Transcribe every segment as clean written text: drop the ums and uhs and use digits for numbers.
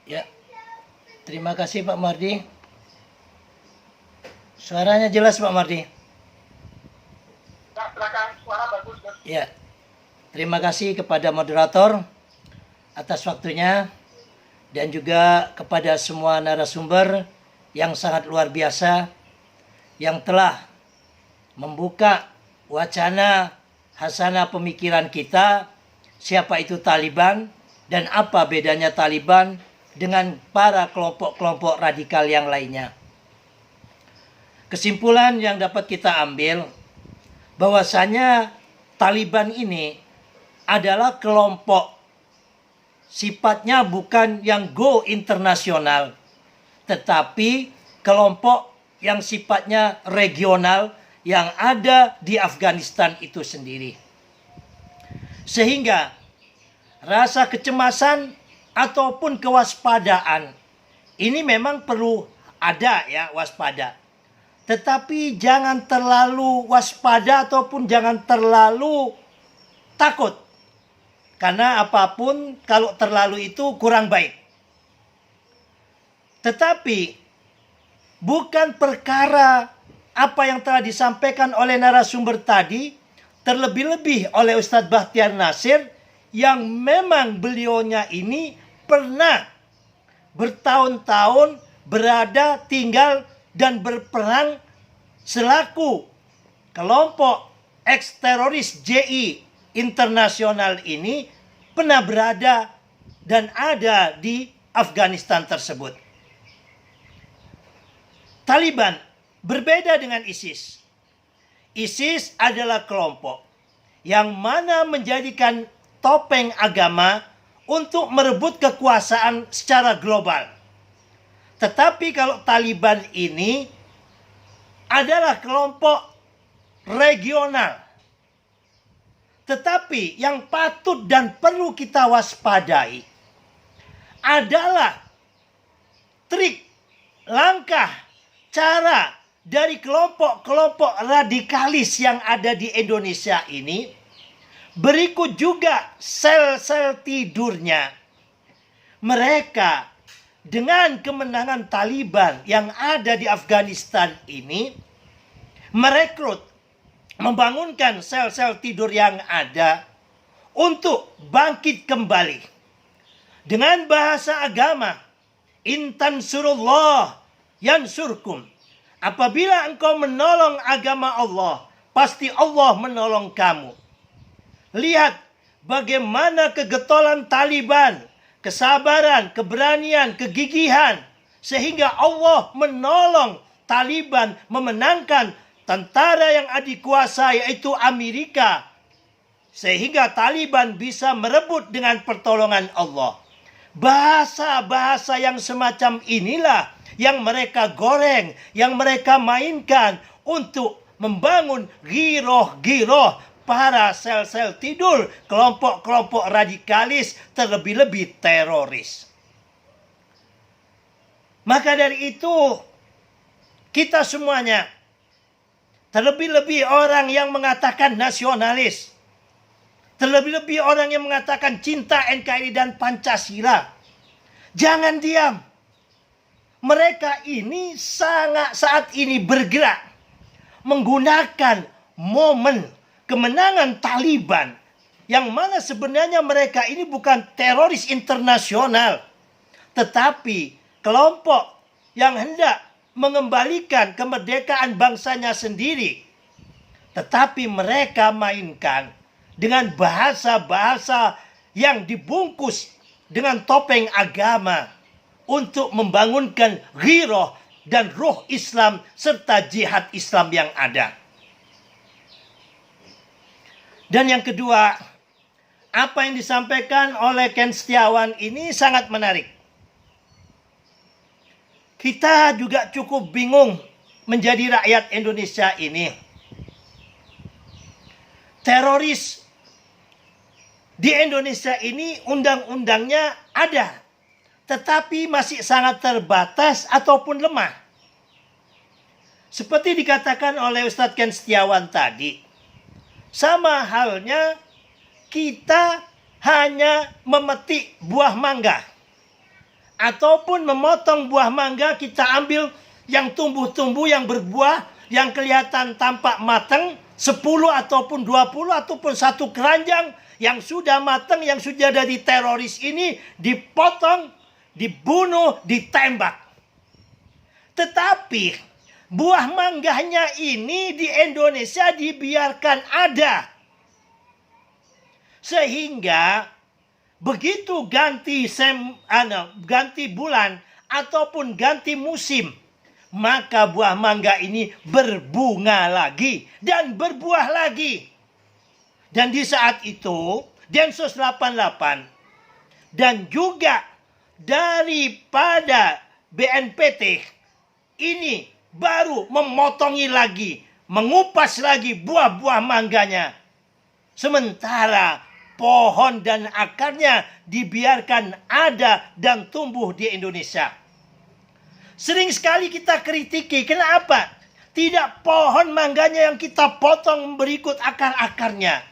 Ya, terima kasih Pak Mardi. Suaranya jelas Pak Mardi. Ya, silakan, suara bagus. Ya, terima kasih kepada moderator atas waktunya dan juga kepada semua narasumber yang sangat luar biasa yang telah membuka wacana hasanah pemikiran kita, siapa itu Taliban dan apa bedanya Taliban dengan para kelompok-kelompok radikal yang lainnya. Kesimpulan yang dapat kita ambil bahwasanya Taliban ini adalah kelompok sifatnya bukan yang go internasional, tetapi kelompok yang sifatnya regional yang ada di Afghanistan itu sendiri. Sehingga rasa kecemasan ataupun kewaspadaan ini memang perlu ada ya, waspada. Tetapi jangan terlalu waspada ataupun jangan terlalu takut. Karena apapun kalau terlalu itu kurang baik. Tetapi bukan perkara apa yang telah disampaikan oleh narasumber tadi, terlebih-lebih oleh Ustadz Bakhtiar Nasir, yang memang beliaunya ini pernah bertahun-tahun berada, tinggal, dan berperang selaku kelompok eks-teroris JI internasional ini pernah berada dan ada di Afghanistan tersebut. Taliban berbeda dengan ISIS. ISIS adalah kelompok yang mana menjadikan topeng agama untuk merebut kekuasaan secara global. Tetapi kalau Taliban ini adalah kelompok regional. Tetapi yang patut dan perlu kita waspadai adalah trik, langkah, cara dari kelompok-kelompok radikalis yang ada di Indonesia ini. Berikut juga sel-sel tidurnya. Mereka dengan kemenangan Taliban yang ada di Afghanistan ini merekrut, membangunkan sel-sel tidur yang ada untuk bangkit kembali. Dengan bahasa agama, intan surullah yansurkum. Apabila engkau menolong agama Allah, pasti Allah menolong kamu. Lihat bagaimana kegetolan Taliban, kesabaran, keberanian, kegigihan, sehingga Allah menolong Taliban memenangkan tentara yang adik kuasa yaitu Amerika, sehingga Taliban bisa merebut dengan pertolongan Allah. Bahasa-bahasa yang semacam inilah yang mereka goreng, yang mereka mainkan untuk membangun giroh-giroh para sel-sel tidur, kelompok-kelompok radikalis, terlebih-lebih teroris. Maka dari itu, kita semuanya, terlebih-lebih orang yang mengatakan nasionalis, terlebih-lebih orang yang mengatakan cinta NKRI dan Pancasila, jangan diam. Mereka ini saat ini bergerak menggunakan momen kemenangan Taliban, yang mana sebenarnya mereka ini bukan teroris internasional, tetapi kelompok yang hendak mengembalikan kemerdekaan bangsanya sendiri. Tetapi mereka mainkan dengan bahasa-bahasa yang dibungkus dengan topeng agama untuk membangunkan ghiroh dan ruh Islam serta jihad Islam yang ada. Dan yang kedua, apa yang disampaikan oleh Ken Setiawan ini sangat menarik. Kita juga cukup bingung menjadi rakyat Indonesia ini. Teroris di Indonesia ini undang-undangnya ada, tetapi masih sangat terbatas ataupun lemah. Seperti dikatakan oleh Ustadz Ken Setiawan tadi, sama halnya kita hanya memetik buah mangga. ataupun memotong buah mangga, kita ambil yang tumbuh-tumbuh, yang berbuah, yang kelihatan tampak matang, 10 ataupun 20 ataupun satu keranjang yang sudah matang, yang sudah dari teroris ini dipotong, dibunuh, ditembak. Tetapi buah mangganya ini di Indonesia dibiarkan ada. Sehingga begitu ganti bulan ataupun ganti musim, maka buah mangga ini berbunga lagi dan berbuah lagi. Dan di saat itu Densus 88 dan juga daripada BNPT ini baru memotongi lagi, mengupas lagi buah-buah mangganya. Sementara pohon dan akarnya dibiarkan ada dan tumbuh di Indonesia. Sering sekali kita kritiki, kenapa tidak pohon mangganya yang kita potong berikut akar-akarnya?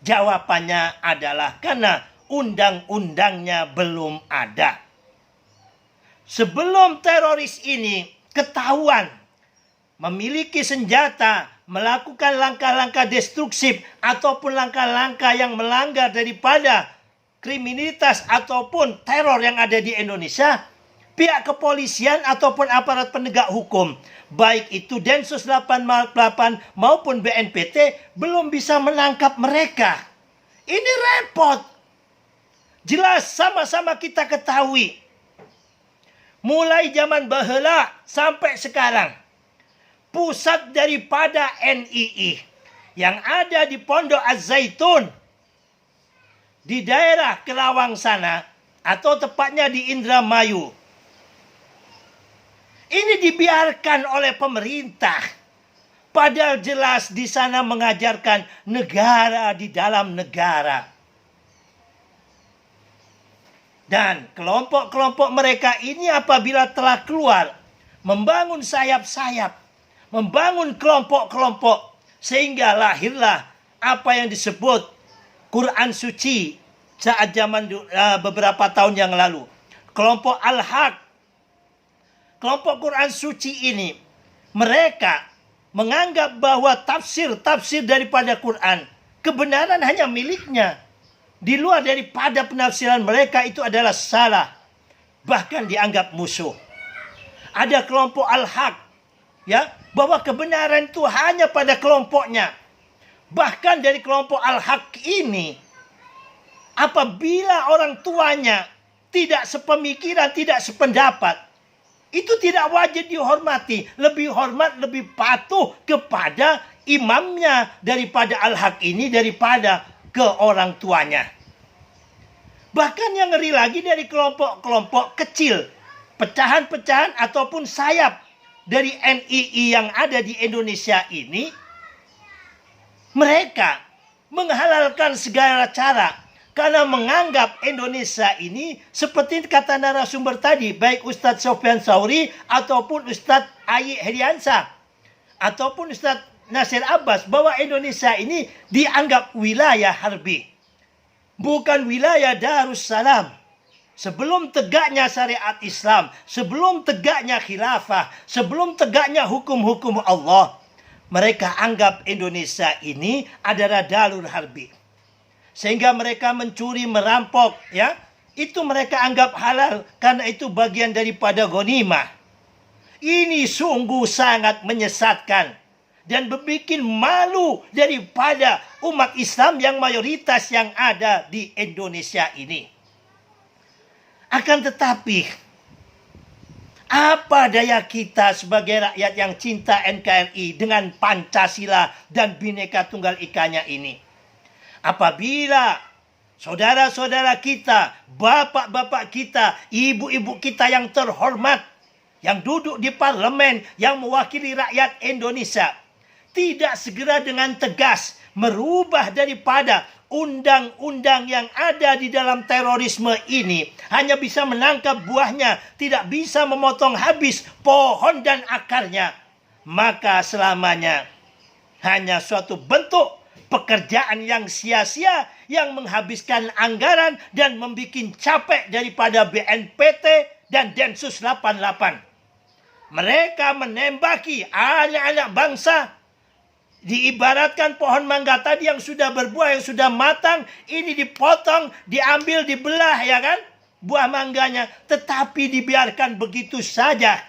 Jawabannya adalah karena undang-undangnya belum ada. Sebelum teroris ini ketahuan memiliki senjata, melakukan langkah-langkah destruktif ataupun langkah-langkah yang melanggar daripada kriminalitas ataupun teror yang ada di Indonesia, pihak kepolisian ataupun aparat penegak hukum, baik itu Densus 88 maupun BNPT, belum bisa menangkap mereka. Ini repot. Jelas sama-sama kita ketahui. Mulai zaman baheula sampai sekarang, pusat daripada NII yang ada di Pondok Az-Zaitun di daerah Kerawang sana, atau tepatnya di Indramayu, ini dibiarkan oleh pemerintah. Padahal jelas di sana mengajarkan negara di dalam negara. Dan kelompok-kelompok mereka ini apabila telah keluar, membangun sayap-sayap, membangun kelompok-kelompok, sehingga lahirlah apa yang disebut Quran Suci saat zaman beberapa tahun yang lalu. Kelompok Al-Haq, kelompok Quran Suci ini, mereka menganggap bahwa tafsir-tafsir daripada Quran, kebenaran hanya miliknya. Di luar daripada penafsiran mereka itu adalah salah, bahkan dianggap musuh. Ada kelompok Al-Haq, ya, bahwa kebenaran itu hanya pada kelompoknya. Bahkan dari kelompok Al-Haq ini, apabila orang tuanya tidak sepemikiran, tidak sependapat, itu tidak wajib dihormati. Lebih hormat, lebih patuh kepada imamnya daripada Al-Haq ini, daripada ke orang tuanya. Bahkan yang ngeri lagi dari kelompok-kelompok kecil, pecahan-pecahan ataupun sayap dari NII yang ada di Indonesia ini, mereka menghalalkan segala cara karena menganggap Indonesia ini seperti kata narasumber tadi, baik Ustadz Sofyan Sauri ataupun Ustadz Ayi Heriansa ataupun Ustadz Nasir Abbas, bahwa Indonesia ini dianggap wilayah harbi, bukan wilayah Darussalam. Sebelum tegaknya syariat Islam, sebelum tegaknya khilafah, sebelum tegaknya hukum-hukum Allah, mereka anggap Indonesia ini adalah darul harbi. Sehingga mereka mencuri, merampok, ya, itu mereka anggap halal karena itu bagian daripada ghanimah. Ini sungguh sangat menyesatkan dan membuat malu daripada umat Islam yang mayoritas yang ada di Indonesia ini. Akan tetapi, apa daya kita sebagai rakyat yang cinta NKRI dengan Pancasila dan Bhinneka Tunggal Ikanya ini? Apabila saudara-saudara kita, bapak-bapak kita, ibu-ibu kita yang terhormat, yang duduk di parlemen, yang mewakili rakyat Indonesia, tidak segera dengan tegas merubah daripada undang-undang yang ada di dalam terorisme ini, hanya bisa menangkap buahnya, tidak bisa memotong habis pohon dan akarnya, maka selamanya hanya suatu bentuk pekerjaan yang sia-sia, yang menghabiskan anggaran dan membuat capek daripada BNPT, dan Densus 88. Mereka menembaki anak-anak bangsa. Diibaratkan pohon mangga tadi yang sudah berbuah, yang sudah matang, ini dipotong, diambil, dibelah, ya kan? Buah mangganya, tetapi dibiarkan begitu saja.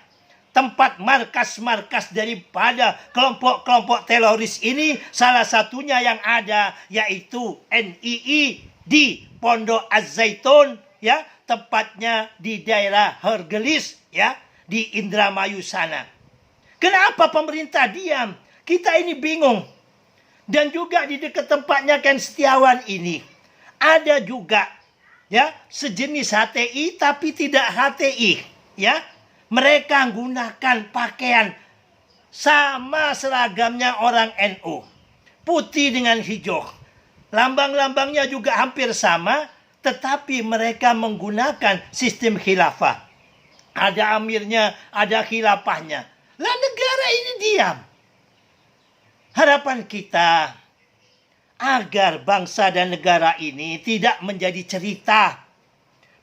Tempat markas-markas daripada kelompok-kelompok teroris ini, salah satunya yang ada yaitu NII di Pondok Az-Zaitun, ya, tepatnya di daerah Hergelis, ya, di Indramayu sana. Kenapa pemerintah diam? Kita ini bingung. Dan juga di dekat tempatnya Ken Setiawan ini ada juga, ya, sejenis HTI tapi tidak HTI, ya. Mereka gunakan pakaian sama seragamnya orang NU. Putih dengan hijau. Lambang-lambangnya juga hampir sama, tetapi mereka menggunakan sistem khilafah. Ada amirnya, ada khilafahnya. Lah negara ini diam. Harapan kita agar bangsa dan negara ini tidak menjadi cerita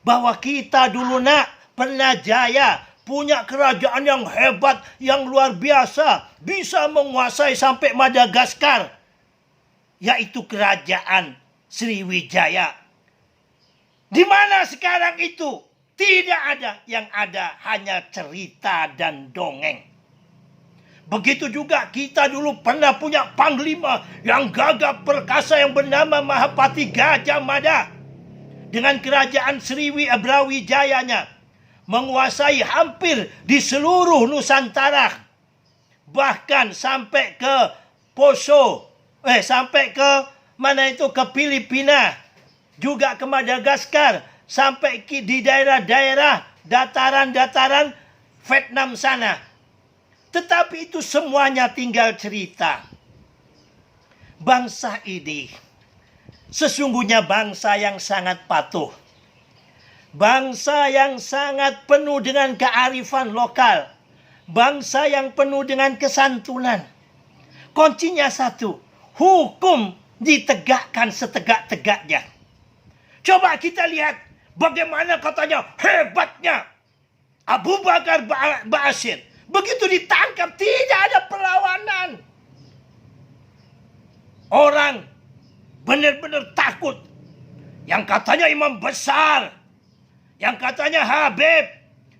bahwa kita dulu pernah jaya, punya kerajaan yang hebat, yang luar biasa, bisa menguasai sampai Madagaskar, yaitu kerajaan Sriwijaya. Di mana sekarang itu? Tidak ada, yang ada hanya cerita dan dongeng. Begitu juga kita dulu pernah punya panglima yang gagah perkasa yang bernama Mahapati Gajah Mada. Dengan kerajaan Brawijayanya menguasai hampir di seluruh Nusantara. Bahkan sampai ke sampai ke mana itu, ke Filipina. Juga ke Madagaskar. Sampai di daerah-daerah dataran-dataran Vietnam sana. Tetapi itu semuanya tinggal cerita. Bangsa ini sesungguhnya bangsa yang sangat patuh. Bangsa yang sangat penuh dengan kearifan lokal. Bangsa yang penuh dengan kesantunan. Kuncinya satu, hukum ditegakkan setegak-tegaknya. Coba kita lihat bagaimana katanya hebatnya Abu Bakar Ba'asyir. Begitu ditangkap, tidak ada perlawanan. Orang benar-benar takut. Yang katanya imam besar. Yang katanya Habib.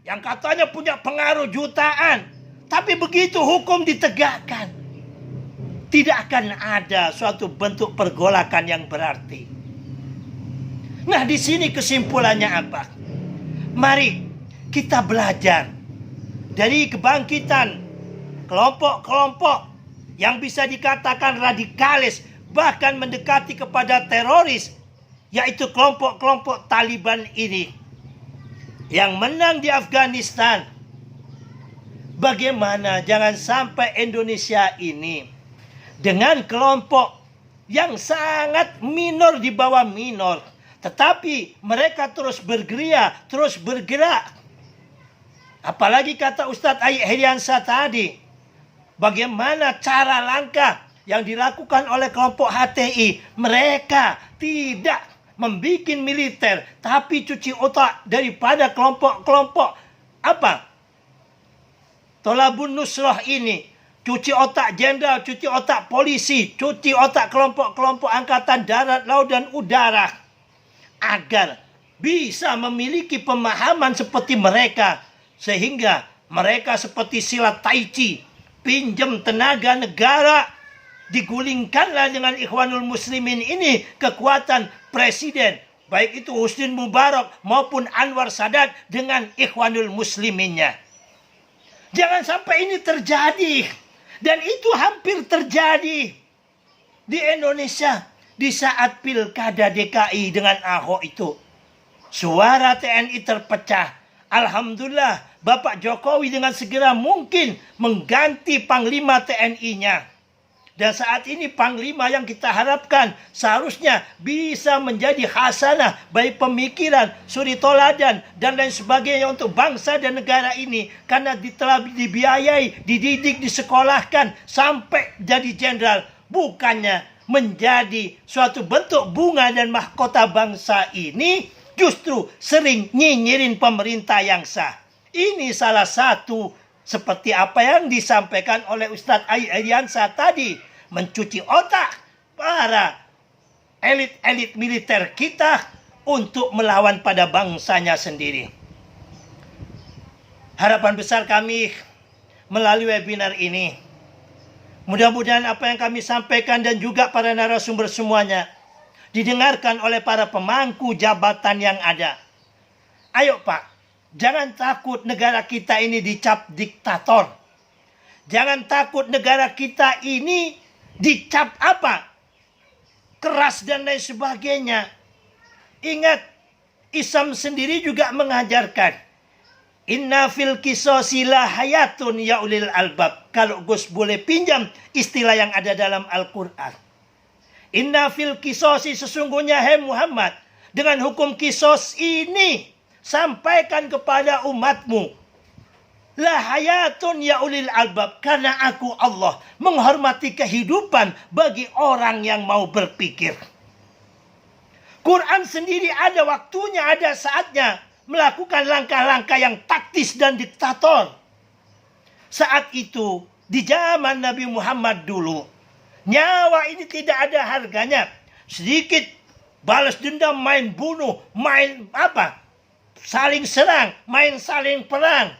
Yang katanya punya pengaruh jutaan. Tapi begitu hukum ditegakkan, tidak akan ada suatu bentuk pergolakan yang berarti. Nah, di sini kesimpulannya apa? Mari kita belajar dari kebangkitan kelompok-kelompok yang bisa dikatakan radikalis, bahkan mendekati kepada teroris, yaitu kelompok-kelompok Taliban ini yang menang di Afghanistan. Bagaimana jangan sampai Indonesia ini dengan kelompok yang sangat minor di bawah minor, tetapi mereka terus bergeria, terus bergerak. Apalagi kata Ustadz Heriansa tadi, bagaimana cara langkah yang dilakukan oleh kelompok HTI. Mereka tidak membuat militer, tapi cuci otak daripada kelompok-kelompok Tolabun Nusrah ini. Cuci otak jenderal, cuci otak polisi, cuci otak kelompok-kelompok angkatan darat, laut, dan udara. Agar bisa memiliki pemahaman seperti mereka. Sehingga mereka seperti silat tai chi, pinjam tenaga negara, digulingkanlah dengan Ikhwanul Muslimin ini kekuatan presiden, baik itu Husni Mubarak maupun Anwar Sadat dengan Ikhwanul Musliminnya. Jangan sampai ini terjadi, dan itu hampir terjadi di Indonesia di saat pilkada DKI dengan Ahok itu. Suara TNI terpecah. Alhamdulillah, Bapak Jokowi dengan segera mungkin mengganti Panglima TNI-nya. Dan saat ini Panglima yang kita harapkan seharusnya bisa menjadi hasanah baik pemikiran, suri toladan, dan lain sebagainya untuk bangsa dan negara ini. Karena telah dibiayai, dididik, disekolahkan sampai jadi jenderal. Bukannya menjadi suatu bentuk bunga dan mahkota bangsa ini justru sering nyinyirin pemerintah yang sah. Ini salah satu seperti apa yang disampaikan oleh Ustadz Ariansa tadi, mencuci otak para elit-elit militer kita untuk melawan pada bangsanya sendiri. Harapan besar kami melalui webinar ini, mudah-mudahan apa yang kami sampaikan dan juga para narasumber semuanya didengarkan oleh para pemangku jabatan yang ada. Ayo Pak, jangan takut negara kita ini dicap diktator. Jangan takut negara kita ini dicap apa? Keras dan lain sebagainya. Ingat, Islam sendiri juga mengajarkan, inna fil qisasi la hayatun ya ulil albab. Kalau Gus boleh pinjam istilah yang ada dalam Al-Quran. Inna fil qisasi, sesungguhnya hai Muhammad, dengan hukum kisos ini sampaikan kepada umatmu, la hayatun ya ulil albab, karena aku Allah menghormati kehidupan bagi orang yang mau berpikir. Quran sendiri ada waktunya, ada saatnya melakukan langkah-langkah yang taktis dan diktator. Saat itu, di zaman Nabi Muhammad dulu, nyawa ini tidak ada harganya. Sedikit balas dendam, main bunuh, main apa? Saling serang, main saling perang.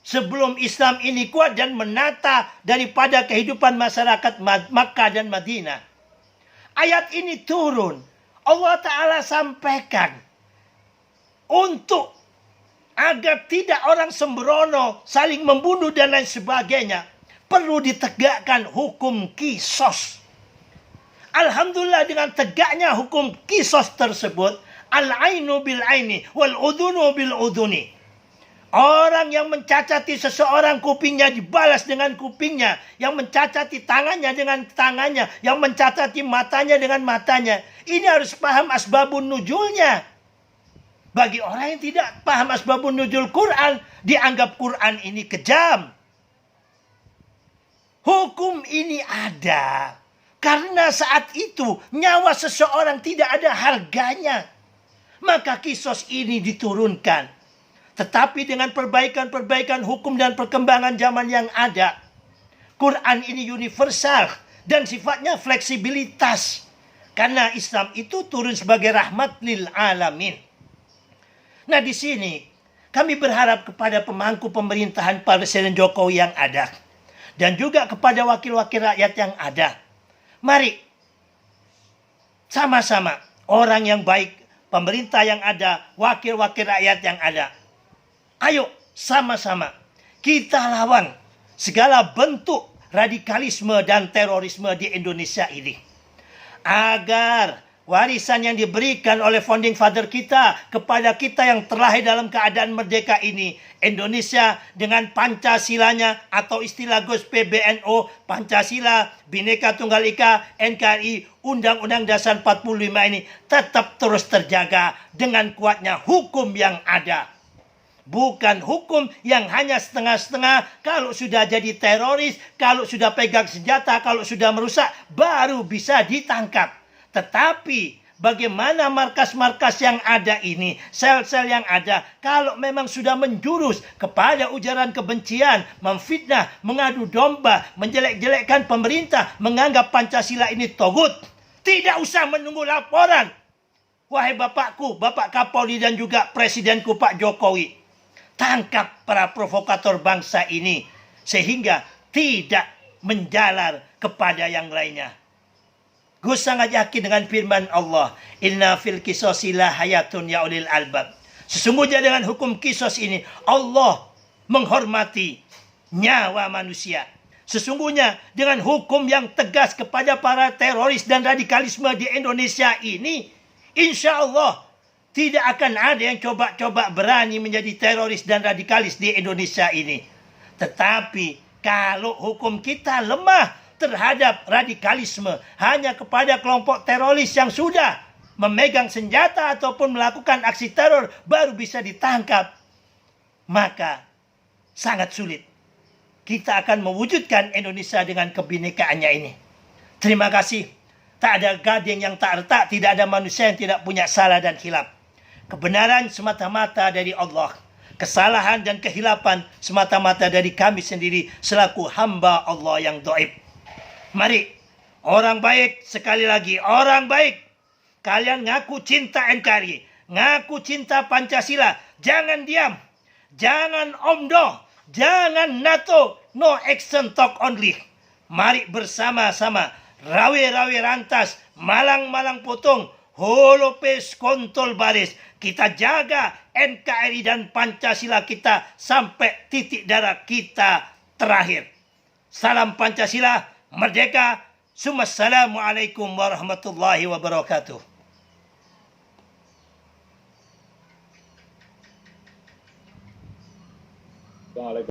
Sebelum Islam ini kuat dan menata daripada kehidupan masyarakat Makkah dan Madinah. Ayat ini turun. Allah Ta'ala sampaikan untuk agar tidak orang sembrono, saling membunuh dan lain sebagainya, perlu ditegakkan hukum kisos. Alhamdulillah, dengan tegaknya hukum kisos tersebut, al-ainu bil aini wal udhunu bil udhuni. Orang yang mencacati seseorang, kupingnya dibalas dengan kupingnya, yang mencacati tangannya dengan tangannya, yang mencacati matanya dengan matanya. Ini harus paham asbabun nuzulnya. Bagi orang yang tidak paham asbabun nuzul Quran, dianggap Quran ini kejam. Hukum ini ada karena saat itu nyawa seseorang tidak ada harganya. Maka kisos ini diturunkan. Tetapi dengan perbaikan-perbaikan hukum dan perkembangan zaman yang ada, Quran ini universal dan sifatnya fleksibilitas. Karena Islam itu turun sebagai rahmat lil alamin. Nah, di sini kami berharap kepada pemangku pemerintahan Presiden Jokowi yang ada dan juga kepada wakil-wakil rakyat yang ada. Mari sama-sama, orang yang baik, pemerintah yang ada, wakil-wakil rakyat yang ada. Ayo sama-sama kita lawan segala bentuk radikalisme dan terorisme di Indonesia ini. Agar warisan yang diberikan oleh founding father kita kepada kita yang terlahir dalam keadaan merdeka ini, Indonesia dengan Pancasilanya atau istilah Gus PBNO, Pancasila, Bhinneka Tunggal Ika, NKRI, Undang-Undang Dasar 45 ini tetap terus terjaga dengan kuatnya hukum yang ada. Bukan hukum yang hanya setengah-setengah, kalau sudah jadi teroris, kalau sudah pegang senjata, kalau sudah merusak, baru bisa ditangkap. Tetapi bagaimana markas-markas yang ada ini, sel-sel yang ada, kalau memang sudah menjurus kepada ujaran kebencian, memfitnah, mengadu domba, menjelek-jelekkan pemerintah, menganggap Pancasila ini togut, tidak usah menunggu laporan. Wahai Bapakku, Bapak Kapolri dan juga Presidenku Pak Jokowi, tangkap para provokator bangsa ini sehingga tidak menjalar kepada yang lainnya. Gus sangat yakin dengan firman Allah, inna fil qisasi la hayatun ya ulil albab. Sesungguhnya dengan hukum kisos ini Allah menghormati nyawa manusia. Sesungguhnya dengan hukum yang tegas kepada para teroris dan radikalisme di Indonesia ini, insya Allah tidak akan ada yang coba-coba berani menjadi teroris dan radikalis di Indonesia ini. Tetapi kalau hukum kita lemah terhadap radikalisme hanya kepada kelompok teroris yang sudah memegang senjata ataupun melakukan aksi teror baru bisa ditangkap, maka sangat sulit kita akan mewujudkan Indonesia dengan kebinekaannya ini. Terima kasih. Tak ada gading yang tak retak, tidak ada manusia yang tidak punya salah dan khilaf. Kebenaran semata-mata dari Allah. Kesalahan dan kehilapan semata-mata dari kami sendiri selaku hamba Allah yang dhaif. Mari, orang baik, sekali lagi, orang baik. Kalian ngaku cinta NKRI, ngaku cinta Pancasila. Jangan diam, jangan omdo, jangan NATO, no action talk only. Mari bersama-sama, rawe-rawe rantas, malang-malang potong, holopes kontol baris. Kita jaga NKRI dan Pancasila kita sampai titik darah kita terakhir. Salam Pancasila, merdeka. Assalamualaikum warahmatullahi wabarakatuh. Assalamualaikum.